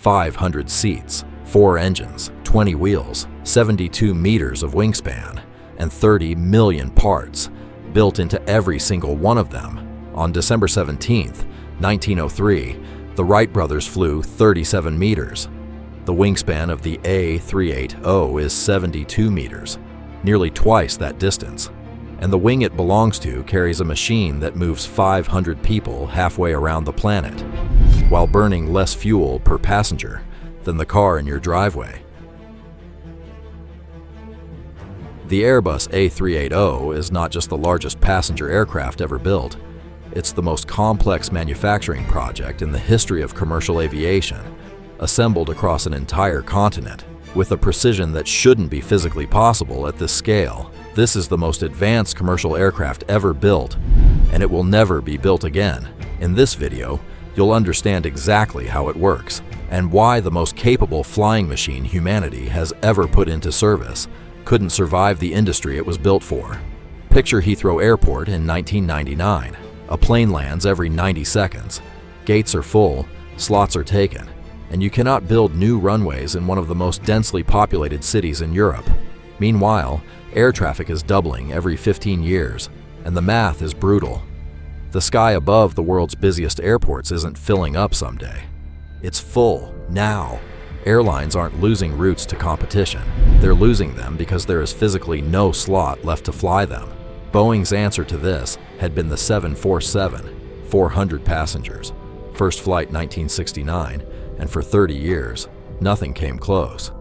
500 seats, 4 engines, 20 wheels, 72 meters of wingspan, and 30 million parts built into every single one of them. On December 17, 1903, the Wright brothers flew 37 meters. The wingspan of the A380 is 72 meters, nearly twice that distance. And the wing it belongs to carries a machine that moves 500 people halfway around the planet, while burning less fuel per passenger than the car in your driveway. The Airbus A380 is not just the largest passenger aircraft ever built. It's the most complex manufacturing project in the history of commercial aviation, assembled across an entire continent with a precision that shouldn't be physically possible at this scale. This is the most advanced commercial aircraft ever built, and it will never be built again. In this video, you'll understand exactly how it works and why the most capable flying machine humanity has ever put into service couldn't survive the industry it was built for. Picture Heathrow Airport in 1999. A plane lands every 90 seconds. Gates are full, slots are taken, and you cannot build new runways in one of the most densely populated cities in Europe. Meanwhile, air traffic is doubling every 15 years, and the math is brutal. The sky above the world's busiest airports isn't filling up someday. It's full now. Airlines aren't losing routes to competition. They're losing them because there is physically no slot left to fly them. Boeing's answer to this had been the 747, 400 passengers. First flight 1969, and for 30 years, nothing came close.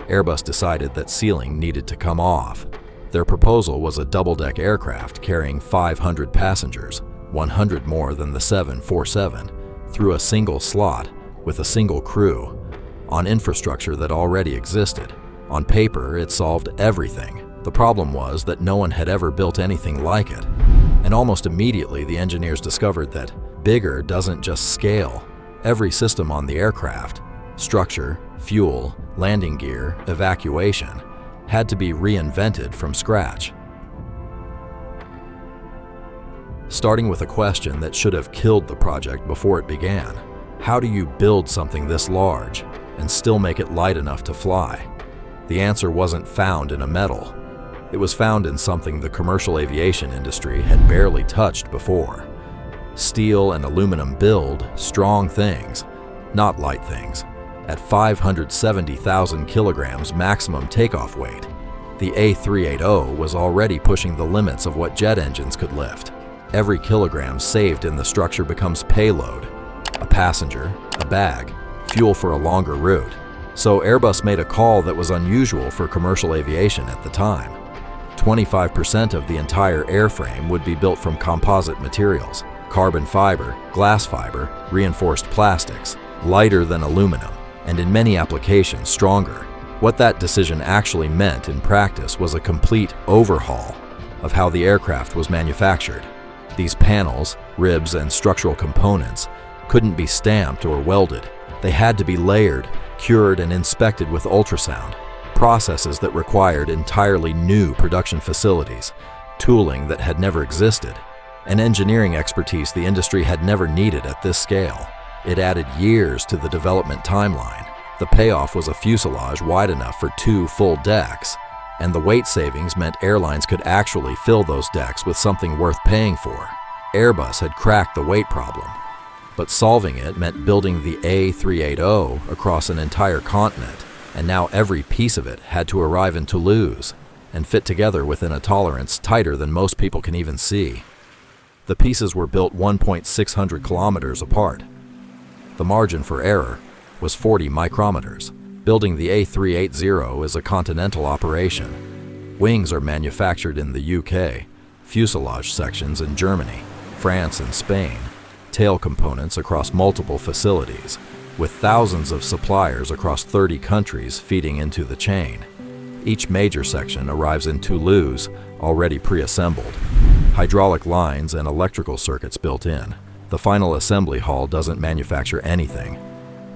Airbus decided that ceiling needed to come off. Their proposal was a double-deck aircraft carrying 500 passengers, 100 more than the 747, through a single slot with a single crew, on infrastructure that already existed. On paper, it solved everything. The problem was that no one had ever built anything like it. And almost immediately, the engineers discovered that bigger doesn't just scale. Every system on the aircraft, structure, fuel, landing gear, evacuation, had to be reinvented from scratch. Starting with a question that should have killed the project before it began. How do you build something this large and still make it light enough to fly? The answer wasn't found in a metal. It was found in something the commercial aviation industry had barely touched before. Steel and aluminum build strong things, not light things. At 570,000 kilograms maximum takeoff weight, the A380 was already pushing the limits of what jet engines could lift. Every kilogram saved in the structure becomes payload, a passenger, a bag, fuel for a longer route. So Airbus made a call that was unusual for commercial aviation at the time. 25% of the entire airframe would be built from composite materials, carbon fiber, glass fiber, reinforced plastics, lighter than aluminum, and in many applications stronger. What that decision actually meant in practice was a complete overhaul of how the aircraft was manufactured. These panels, ribs, and structural components couldn't be stamped or welded. They had to be layered, cured, and inspected with ultrasound, processes that required entirely new production facilities, tooling that had never existed, and engineering expertise the industry had never needed at this scale. It added years to the development timeline. The payoff was a fuselage wide enough for 2 full decks, and the weight savings meant airlines could actually fill those decks with something worth paying for. Airbus had cracked the weight problem, but solving it meant building the A380 across an entire continent, and now every piece of it had to arrive in Toulouse and fit together within a tolerance tighter than most people can even see. The pieces were built 1,600 kilometers apart. The margin for error was 40 micrometers. Building the A380 is a continental operation. Wings are manufactured in the UK, fuselage sections in Germany, France, and Spain, tail components across multiple facilities, with thousands of suppliers across 30 countries feeding into the chain. Each major section arrives in Toulouse already pre-assembled, hydraulic lines and electrical circuits built in. The final assembly hall doesn't manufacture anything.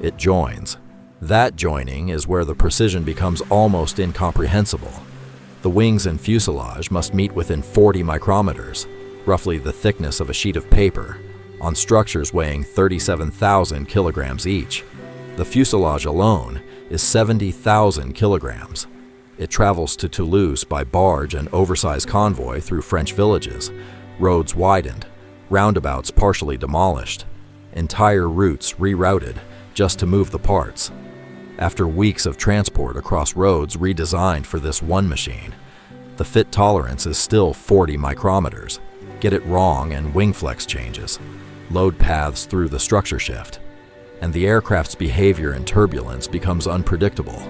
It joins. That joining is where the precision becomes almost incomprehensible. The wings and fuselage must meet within 40 micrometers, roughly the thickness of a sheet of paper, on structures weighing 37,000 kilograms each. The fuselage alone is 70,000 kilograms. It travels to Toulouse by barge and oversized convoy through French villages, roads widened, roundabouts partially demolished, entire routes rerouted just to move the parts. After weeks of transport across roads redesigned for this one machine, the fit tolerance is still 40 micrometers. Get it wrong and wing flex changes, load paths through the structure shift, and the aircraft's behavior in turbulence becomes unpredictable.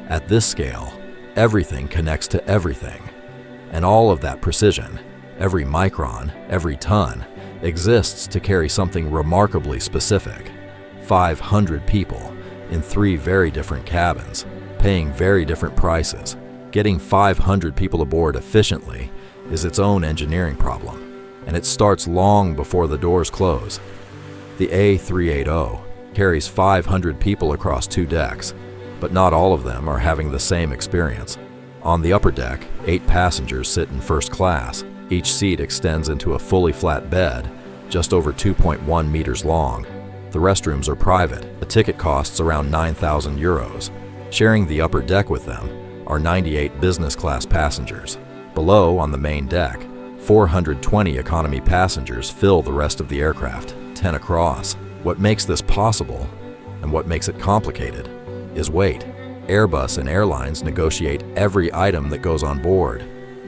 At this scale, everything connects to everything, and all of that precision, every micron, every ton, exists to carry something remarkably specific. 500 people in 3 very different cabins, paying very different prices. Getting 500 people aboard efficiently is its own engineering problem, and it starts long before the doors close. The A380 carries 500 people across 2 decks, but not all of them are having the same experience. On the upper deck, 8 passengers sit in first class. Each seat extends into a fully flat bed, just over 2.1 meters long. The restrooms are private. The ticket costs around 9,000 euros. Sharing the upper deck with them are 98 business class passengers. Below, on the main deck, 420 economy passengers fill the rest of the aircraft, 10 across. What makes this possible, and what makes it complicated, is weight. Airbus and airlines negotiate every item that goes on board.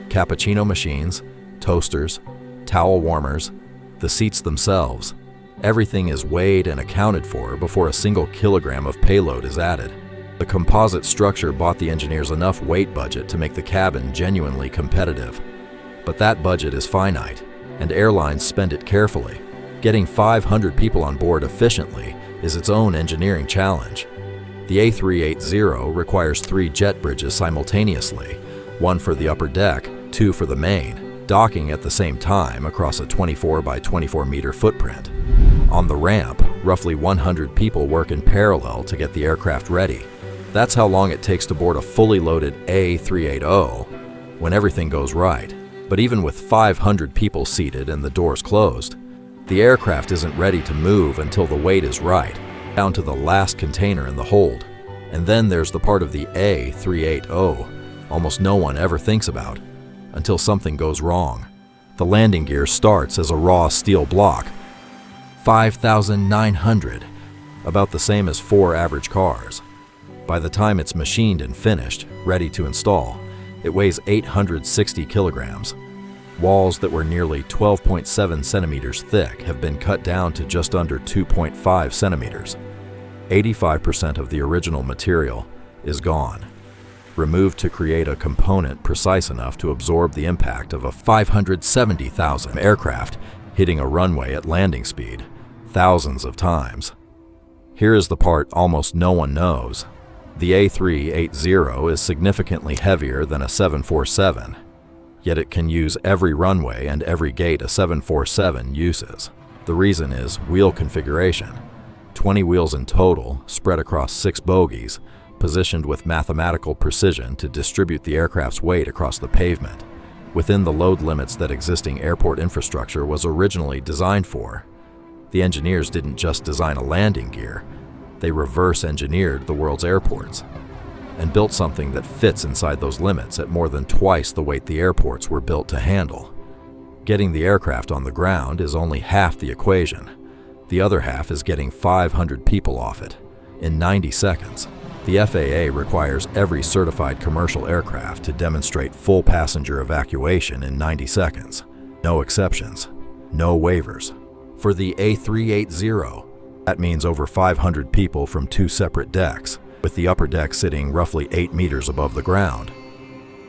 Cappuccino machines, toasters, towel warmers, the seats themselves. Everything is weighed and accounted for before a single kilogram of payload is added. The composite structure bought the engineers enough weight budget to make the cabin genuinely competitive. But that budget is finite, and airlines spend it carefully. Getting 500 people on board efficiently is its own engineering challenge. The A380 requires 3 jet bridges simultaneously, 1 for the upper deck, 2 for the main, docking at the same time across a 24 by 24 meter footprint. On the ramp, roughly 100 people work in parallel to get the aircraft ready. That's how long it takes to board a fully loaded A380 when everything goes right. But even with 500 people seated and the doors closed, the aircraft isn't ready to move until the weight is right, down to the last container in the hold. And then there's the part of the A380 almost no one ever thinks about, until something goes wrong. The landing gear starts as a raw steel block, 5,900, about the same as 4 average cars. By the time it's machined and finished, ready to install, it weighs 860 kilograms. Walls that were nearly 12.7 centimeters thick have been cut down to just under 2.5 centimeters. 85% of the original material is gone, removed to create a component precise enough to absorb the impact of a 570,000 aircraft hitting a runway at landing speed thousands of times. Here is the part almost no one knows. The A380 is significantly heavier than a 747, yet it can use every runway and every gate a 747 uses. The reason is wheel configuration. 20 wheels in total, spread across 6 bogies, positioned with mathematical precision to distribute the aircraft's weight across the pavement, within the load limits that existing airport infrastructure was originally designed for. The engineers didn't just design a landing gear, they reverse-engineered the world's airports and built something that fits inside those limits at more than twice the weight the airports were built to handle. Getting the aircraft on the ground is only half the equation. The other half is getting 500 people off it in 90 seconds. The FAA requires every certified commercial aircraft to demonstrate full passenger evacuation in 90 seconds. No exceptions, no waivers. For the A380, that means over 500 people from 2 separate decks, with the upper deck sitting roughly 8 meters above the ground.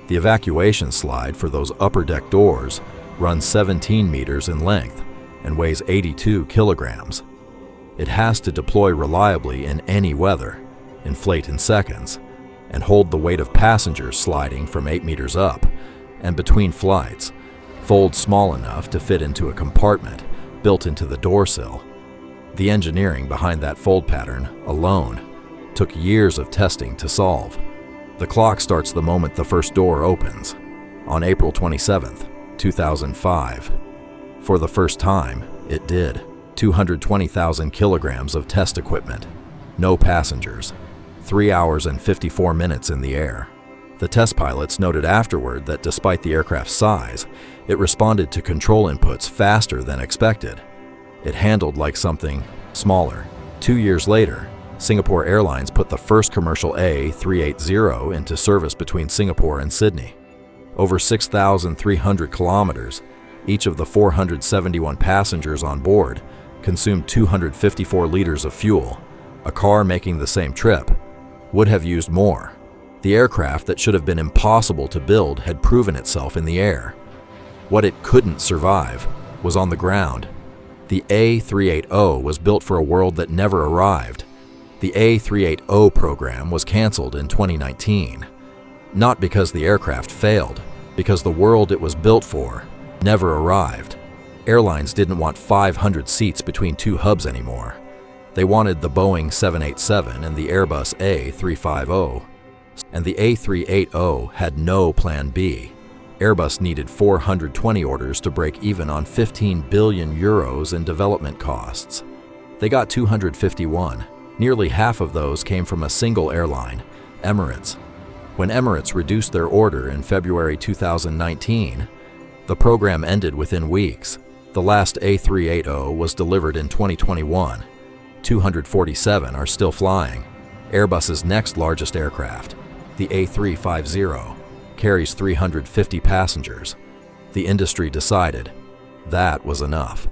The evacuation slide for those upper deck doors runs 17 meters in length and weighs 82 kilograms. It has to deploy reliably in any weather, inflate in seconds, and hold the weight of passengers sliding from 8 meters up, and between flights, fold small enough to fit into a compartment built into the door sill. The engineering behind that fold pattern alone took years of testing to solve. The clock starts the moment the first door opens, on April 27, 2005. For the first time, it did. 220,000 kilograms of test equipment, No passengers. 3 hours and 54 minutes in the air. The test pilots noted afterward that despite the aircraft's size, it responded to control inputs faster than expected. It handled like something smaller. 2 years later, Singapore Airlines put the first commercial A380 into service between Singapore and Sydney. Over 6,300 kilometers, each of the 471 passengers on board consumed 254 liters of fuel. A car making the same trip would have used more. The aircraft that should have been impossible to build had proven itself in the air. What it couldn't survive was on the ground. The A380 was built for a world that never arrived. The A380 program was canceled in 2019. Not because the aircraft failed, because the world it was built for never arrived. Airlines didn't want 500 seats between two hubs anymore. They wanted the Boeing 787 and the Airbus A350. And the A380 had no plan B. Airbus needed 420 orders to break even on 15 billion euros in development costs. They got 251. Nearly half of those came from a single airline, Emirates. When Emirates reduced their order in February 2019, the program ended within weeks. The last A380 was delivered in 2021. 247 are still flying. Airbus's next largest aircraft, the A350, carries 350 passengers. The industry decided that was enough.